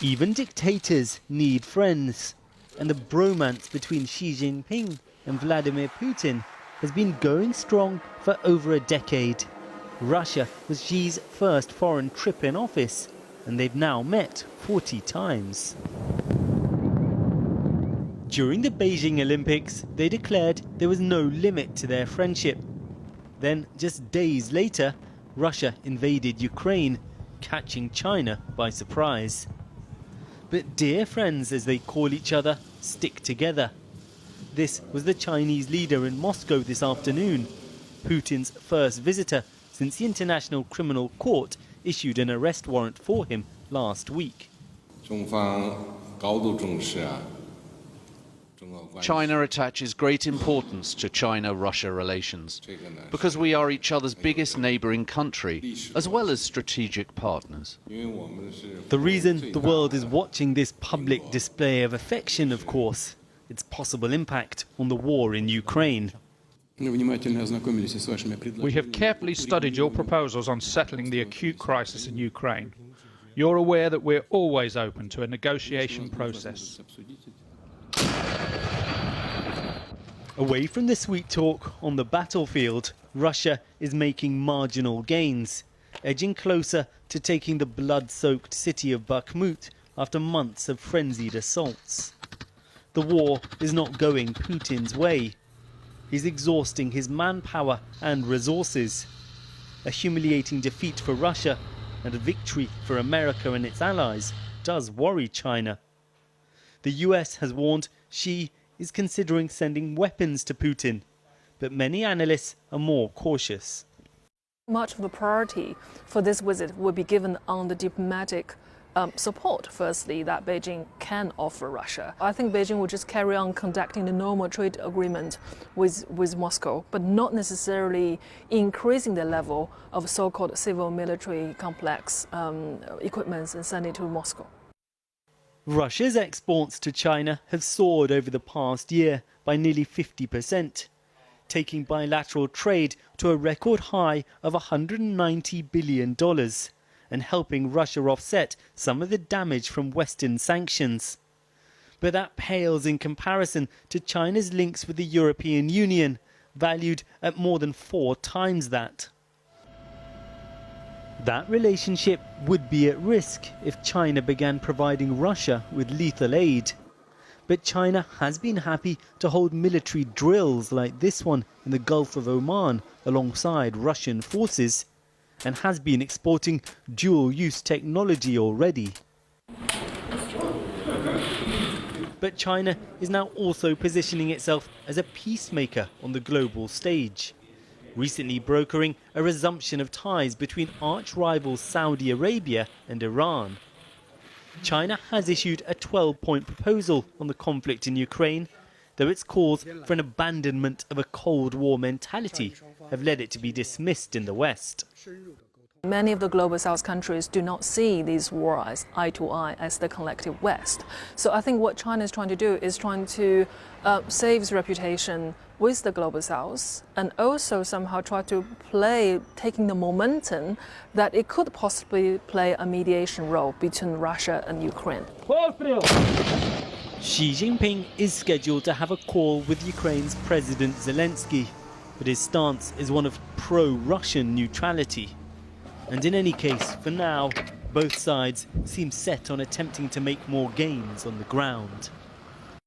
Even dictators need friends, and the bromance between Xi Jinping and Vladimir Putin has been going strong for over a decade. Russia was Xi's first foreign trip in office, and they've now met 40 times. During the Beijing Olympics, they declared there was no limit to their friendship. Then, just days later, Russia invaded Ukraine, catching China by surprise. But dear friends, as they call each other, stick together. This was the Chinese leader in Moscow this afternoon, Putin's first visitor since the International Criminal Court issued an arrest warrant for him last week. China attaches great importance to China-Russia relations because we are each other's biggest neighbouring country, as well as strategic partners. The reason the world is watching this public display of affection, of course, its possible impact on the war in Ukraine. We have carefully studied your proposals on settling the acute crisis in Ukraine. You're aware that we're always open to a negotiation process. Away from the sweet talk on the battlefield, Russia is making marginal gains, edging closer to taking the blood-soaked city of Bakhmut after months of frenzied assaults. The war is not going Putin's way. He's exhausting his manpower and resources. A humiliating defeat for Russia and a victory for America and its allies does worry China. The US has warned Xi is considering sending weapons to Putin, but many analysts are more cautious. Much of the priority for this visit will be given on the diplomatic support, firstly, that Beijing can offer Russia. I think Beijing will just carry on conducting the normal trade agreement with Moscow, but not necessarily increasing the level of so-called civil-military complex equipment and sending it to Moscow. Russia's exports to China have soared over the past year by nearly 50%, taking bilateral trade to a record high of $190 billion and helping Russia offset some of the damage from Western sanctions. But that pales in comparison to China's links with the European Union, valued at more than 4 times that. That relationship would be at risk if China began providing Russia with lethal aid. But China has been happy to hold military drills like this one in the Gulf of Oman alongside Russian forces, and has been exporting dual-use technology already. But China is now also positioning itself as a peacemaker on the global stage, recently brokering a resumption of ties between arch-rivals Saudi Arabia and Iran. China has issued a 12-point proposal on the conflict in Ukraine, though its calls for an abandonment of a Cold War mentality have led it to be dismissed in the West. Many of the global South countries do not see these wars eye to eye as the collective West. So I think what China is trying to do is trying to save its reputation with the global South, and also somehow try to taking the momentum that it could possibly play a mediation role between Russia and Ukraine. Xi Jinping is scheduled to have a call with Ukraine's President Zelensky, but his stance is one of pro-Russian neutrality. And in any case, for now, both sides seem set on attempting to make more gains on the ground.